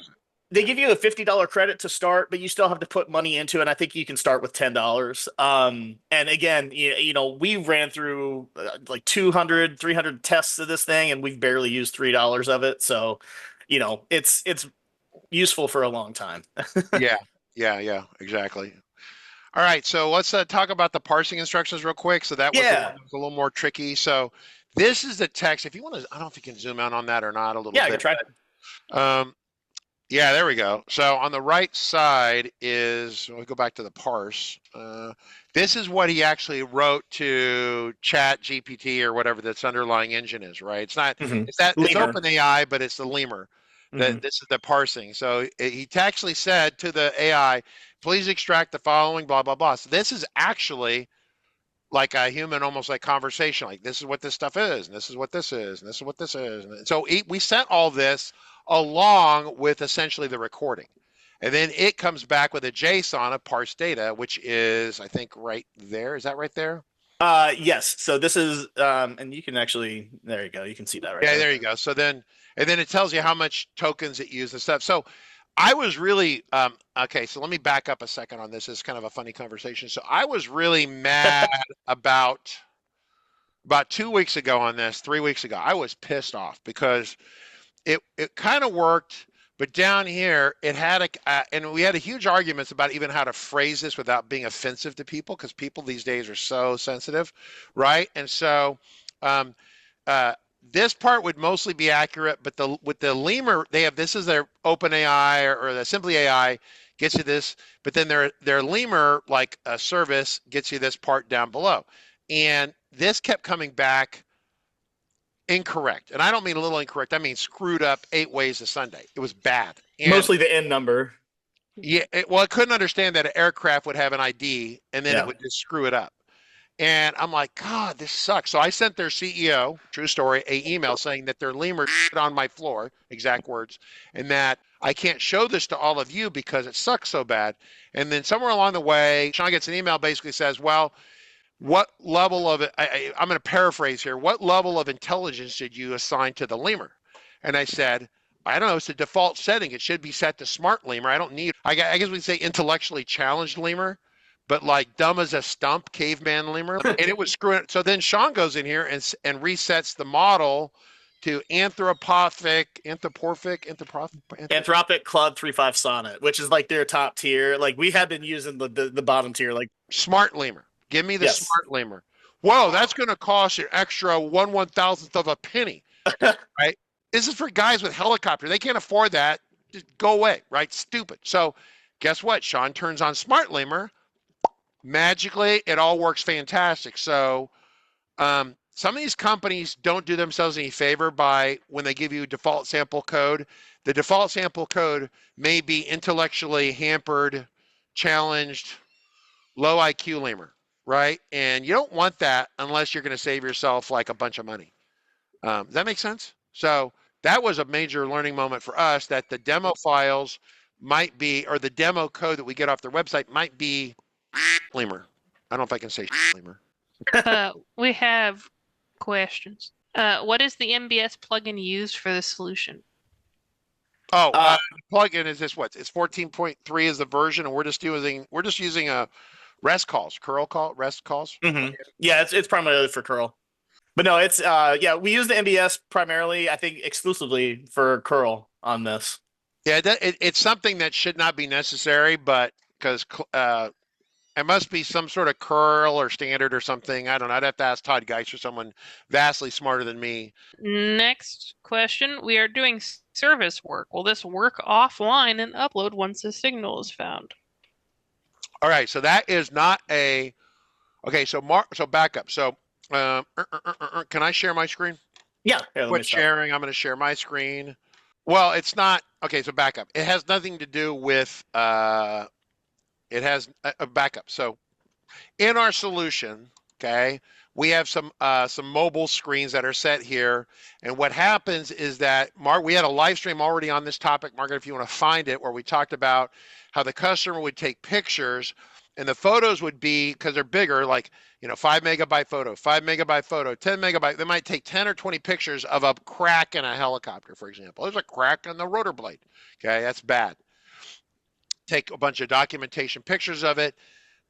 They give you a $50 credit to start, but you still have to put money into it. And I think you can start with $10. And again, we ran through like 200, 300 tests of this thing, and we've barely used $3 of it. So, it's useful for a long time. Yeah, exactly. All right, so let's talk about the parsing instructions real quick. So that was a little more tricky. So this is the text. If you want to, I don't know if you can zoom out on that or not a little bit. Yeah, I can try. Yeah, there we go. So on the right side is, we'll go back to the parse. This is what he actually wrote to Chat GPT or whatever this underlying engine is, right? It's not, it's OpenAI, but it's the lemur. This is the parsing. So he actually said to the AI, please extract the following, blah, blah, blah. So this is actually like a human, almost like conversation, like this is what this stuff is, and this is what this is, and this is what this is. And so we sent all this along with essentially the recording. And then it comes back with a JSON of parsed data, which is, I think, right there. Is that right there? Yes. So this is, and you can actually, there you go. You can see that right there. Yeah, there you go. So then, and then it tells you how much tokens it used and stuff. So I was really, okay, so let me back up a second on this. It's kind of a funny conversation. So I was really mad about 2 weeks ago on this, 3 weeks ago. I was pissed off because it kind of worked, but down here it had and we had a huge arguments about even how to phrase this without being offensive to people, because people these days are so sensitive, right? And so this part would mostly be accurate, but with the lemur, they have, this is their OpenAI or the Assembly AI gets you this, but then their lemur, like a service, gets you this part down below. And this kept coming back incorrect. And I don't mean a little incorrect. I mean screwed up 8 ways a Sunday. It was bad. And Mostly the end number. yeah, well, it couldn't understand that an aircraft would have an ID and then Yeah. it would just screw it up. And I'm like, God, this sucks. So I sent their CEO, true story, a email saying that their lemur shit on my floor, exact words, and that I can't show this to all of you because it sucks so bad. And then somewhere along the way, Sean gets an email basically says, well, what level of it, I'm going to paraphrase here, what level of intelligence did you assign to the lemur? And I said, I don't know, it's a default setting. It should be set to smart lemur. I don't need, I guess we'd say intellectually challenged lemur, but like dumb as a stump, caveman lemur. And it was screwing it. So then Sean goes in here and resets the model to anthropomorphic Anthropic Claude 3.5 Sonnet, which is like their top tier. Like we have been using the bottom tier, like smart lemur. Give me the Yes. smart lemur. Whoa, that's going to cost you extra 1/1000th of a penny, right? This is for guys with helicopter. They can't afford that. Just go away, right? Stupid. So guess what? Sean turns on smart lemur. Magically, it all works fantastic. So some of these companies don't do themselves any favor by when they give you default sample code. The default sample code may be intellectually hampered, challenged, low IQ lemur, right? And you don't want that unless you're going to save yourself like a bunch of money. Does that make sense? So that was a major learning moment for us, that the demo files might be, or the demo code that we get off their website might be lemur. I don't know if I can say lemur. We have questions. What is the MBS plugin used for this solution? Oh, the plugin is this. What? It's 14.3 is the version, and we're just using a REST calls, REST calls. Mhm. Yeah, it's primarily for curl. But no, it's yeah, we use the MBS primarily, I think exclusively for curl on this. Yeah, it's something that should not be necessary, but because it must be some sort of curl or standard or something. I don't know. I'd have to ask Todd Geis or someone vastly smarter than me. Next question. We are doing service work. Will this work offline and upload once the signal is found? All right, so that is not a. Okay, so back up. So can I share my screen? Yeah, let me Quit stop. sharing. I'm going to share my screen. Well, it's not. Okay, so back up. It has nothing to do with. It has a backup. So in our solution, okay, we have some mobile screens that are set here. And what happens is that, Mark, we had a live stream already on this topic, Margaret, if you want to find it, where we talked about how the customer would take pictures and the photos would be, because they're bigger, like, 5 megabyte photo, 5 megabyte photo, 10 megabyte. They might take 10 or 20 pictures of a crack in a helicopter, for example. There's a crack in the rotor blade. Okay, that's bad. Take a bunch of documentation pictures of it.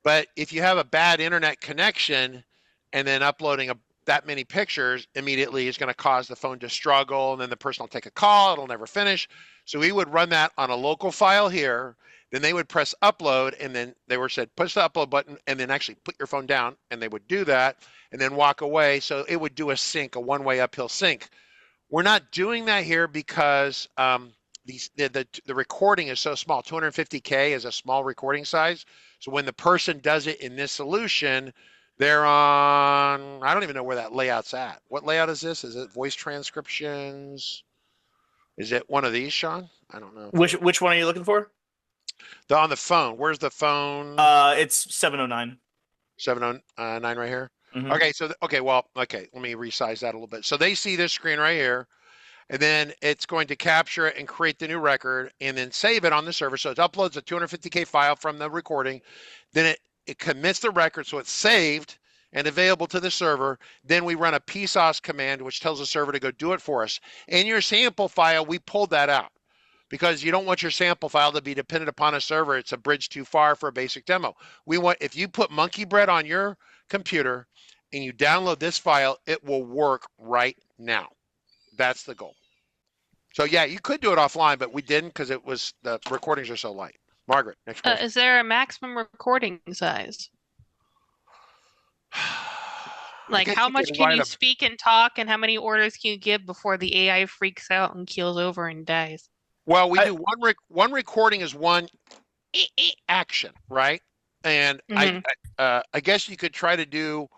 But if you have a bad internet connection and then uploading that many pictures immediately is going to cause the phone to struggle, and then the person will take a call, it'll never finish. So we would run that on a local file here, then they would press upload, and then they were said, push the upload button, and then actually put your phone down, and they would do that, and then walk away. So it would do a sync, a one-way uphill sync. We're not doing that here because the recording is so small. 250K is a small recording size. So when the person does it in this solution, they're on, I don't even know where that layout's at. What layout is this? Is it voice transcriptions? Is it one of these, Sean? I don't know. Which one are you looking for? On the phone. Where's the phone? It's 709. 709 right here. Mhm. Okay, so let me resize that a little bit. So they see this screen right here, and then it's going to capture it and create the new record and then save it on the server. So it uploads a 250K file from the recording. Then it commits the record, so it's saved and available to the server. Then we run a PSOS command, which tells the server to go do it for us. In your sample file, we pulled that out because you don't want your sample file to be dependent upon a server. It's a bridge too far for a basic demo. If you put monkey bread on your computer and you download this file, it will work right now. That's the goal. So yeah, you could do it offline, but we didn't because the recordings are so light. Margaret, next question. Is there a maximum recording size? Like how much can you speak and talk, and how many orders can you give before the AI freaks out and keels over and dies? Well, we do one recording is one action, right? And I guess you could try to do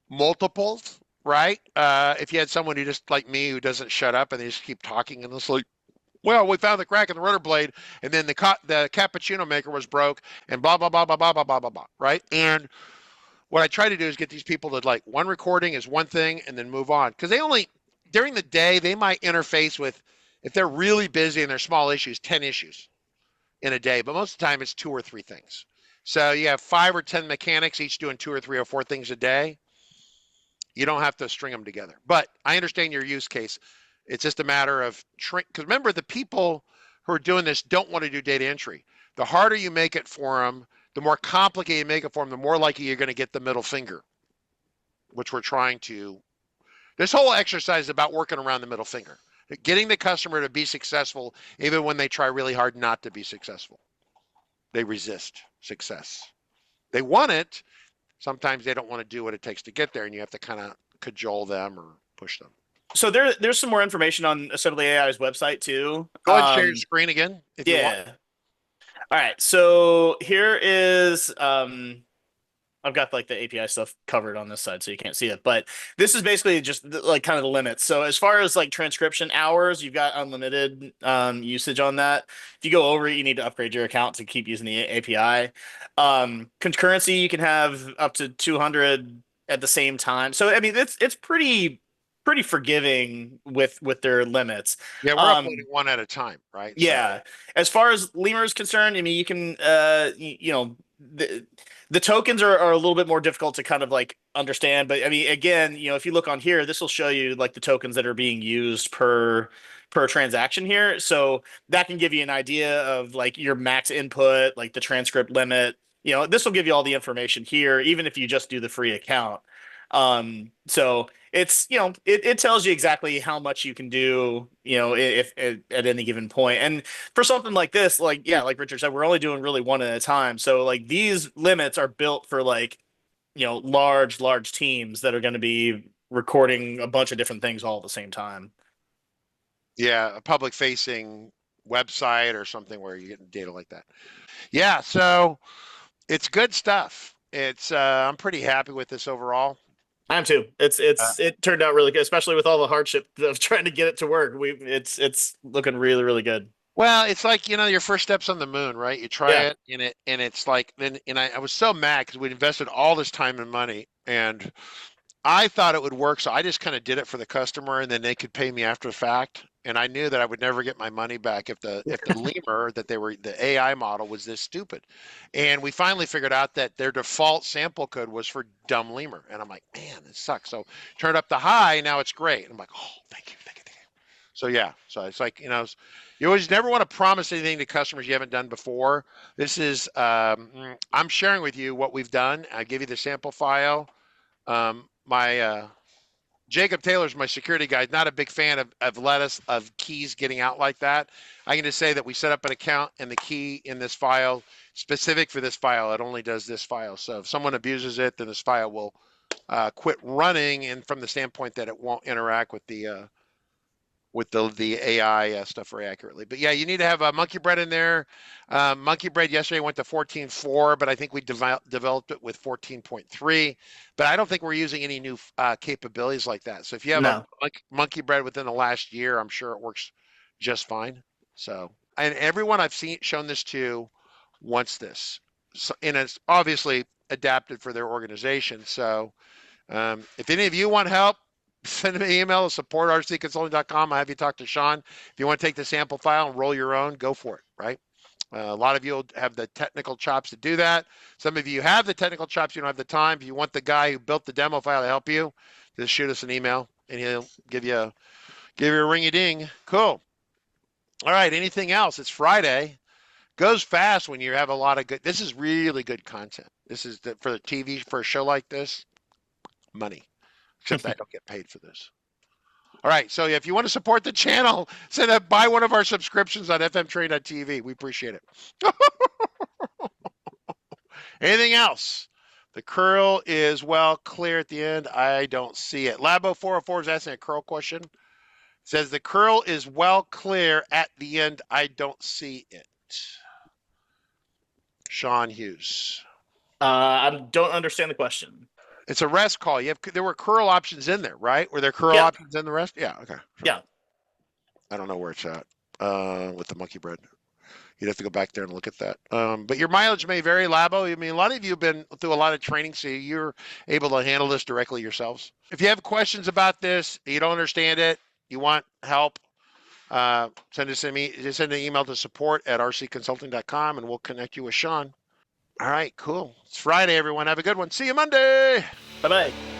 multiples right? If you had someone who just like me who doesn't shut up and they just keep talking and it's like, well, we found the crack in the rotor blade, and then the cappuccino maker was broke, and blah blah blah blah blah blah blah blah blah, right? And what I try to do is get these people to like one recording is one thing and then move on, because they only during the day they might interface with, if they're really busy and they're small issues, 10 issues in a day, but most of the time it's 2 or 3 things. So you have 5 or 10 mechanics each doing 2 or 3 or 4 things a day. You don't have to string them together, but I understand your use case. It's just a matter of because remember, the people who are doing this don't want to do data entry. The harder you make it for them, the more complicated you make it for them, the more likely you're going to get the middle finger, which we're trying to. This whole exercise is about working around the middle finger, getting the customer to be successful even when they try really hard not to be successful. They resist success. They want it. Sometimes they don't want to do what it takes to get there, and you have to kind of cajole them or push them. So there's some more information on Assembly AI's website too. Go ahead and share your screen again if you want. All right. So here is I've got like the API stuff covered on this side, so you can't see it. But this is basically just like kind of the limits. So as far as like transcription hours, you've got unlimited usage on that. If you go over it, you need to upgrade your account to keep using the API. Concurrency, you can have up to 200 at the same time. So I mean, it's pretty forgiving with their limits. Yeah, we're uploading one at a time, right? Yeah. So, as far as Lemur is concerned, I mean, you can you know, the tokens are a little bit more difficult to kind of like understand, but I mean, again, you know, if you look on here, this will show you like the tokens that are being used per transaction here. So that can give you an idea of like your max input, like the transcript limit. You know, this will give you all the information here, even if you just do the free account. So it's, you know, it tells you exactly how much you can do, you know, if at any given point. And for something like this, like, yeah, like Richard said, we're only doing really one at a time. So like these limits are built for like, you know, large teams that are going to be recording a bunch of different things all at the same time. Yeah, a public facing website or something where you're getting data like that. Yeah, so it's good stuff. It's I'm pretty happy with this overall. I am too. It turned out really good, especially with all the hardship of trying to get it to work. It's looking really good. Well, it's like, you know, your first steps on the moon, right? You try it and it's like then, and I was so mad because we'd invested all this time and money, and I thought it would work, so I just kind of did it for the customer, and then they could pay me after the fact. And I knew that I would never get my money back if the lemur that the AI model was this stupid. And we finally figured out that their default sample code was for dumb lemur. And I'm like, man, this sucks. So turned up the high, now it's great. And I'm like, oh, thank you. So yeah, so it's like, you know, you always never want to promise anything to customers you haven't done before. This is I'm sharing with you what we've done. I give you the sample file. My Jacob Taylor's my security guy. Not a big fan of keys getting out like that. I can just say that we set up an account and the key in this file specific for this file. It only does this file. So if someone abuses it, then this file will quit running, and from the standpoint that it won't interact with the AI stuff very accurately. But yeah, you need to have a monkey bread in there. Monkey bread yesterday went to 14.4, but I think we developed it with 14.3. But I don't think we're using any new capabilities like that. So if you have a monkey bread within the last year, I'm sure it works just fine. So, and everyone I've shown this to wants this. So, and it's obviously adapted for their organization. So if any of you want help, send me an email at support@rcconsulting.com. I have you talk to Sean. If you want to take the sample file and roll your own, go for it, right? A lot of you will have the technical chops to do that. Some of you have the technical chops, you don't have the time. If you want the guy who built the demo file to help you, just shoot us an email and he'll give you a ring-a-ding. Cool. All right, anything else? It's Friday. Goes fast when you have a lot of good. This is really good content. This is for the TV, for a show like this, money. Except I don't get paid for this. All right, so if you want to support the channel, buy one of our subscriptions on fmtrain.tv. We appreciate it. Anything else? The curl is well clear at the end. I don't see it. Labo404 is asking a curl question. It says the curl is well clear at the end. I don't see it. Sean Hughes. I don't understand the question. It's a REST call. There were curl options in there, right? Were there curl Yeah. options in the REST? Yeah. Okay. Yeah. I don't know where it's at with the monkey bread. You'd have to go back there and look at that. But your mileage may vary, Labo. I mean, a lot of you have been through a lot of training, so you're able to handle this directly yourselves. If you have questions about this, you don't understand it, you want help, send an email to support@rcconsulting.com, and we'll connect you with Sean. All right, cool. It's Friday, everyone. Have a good one. See you Monday. Bye-bye.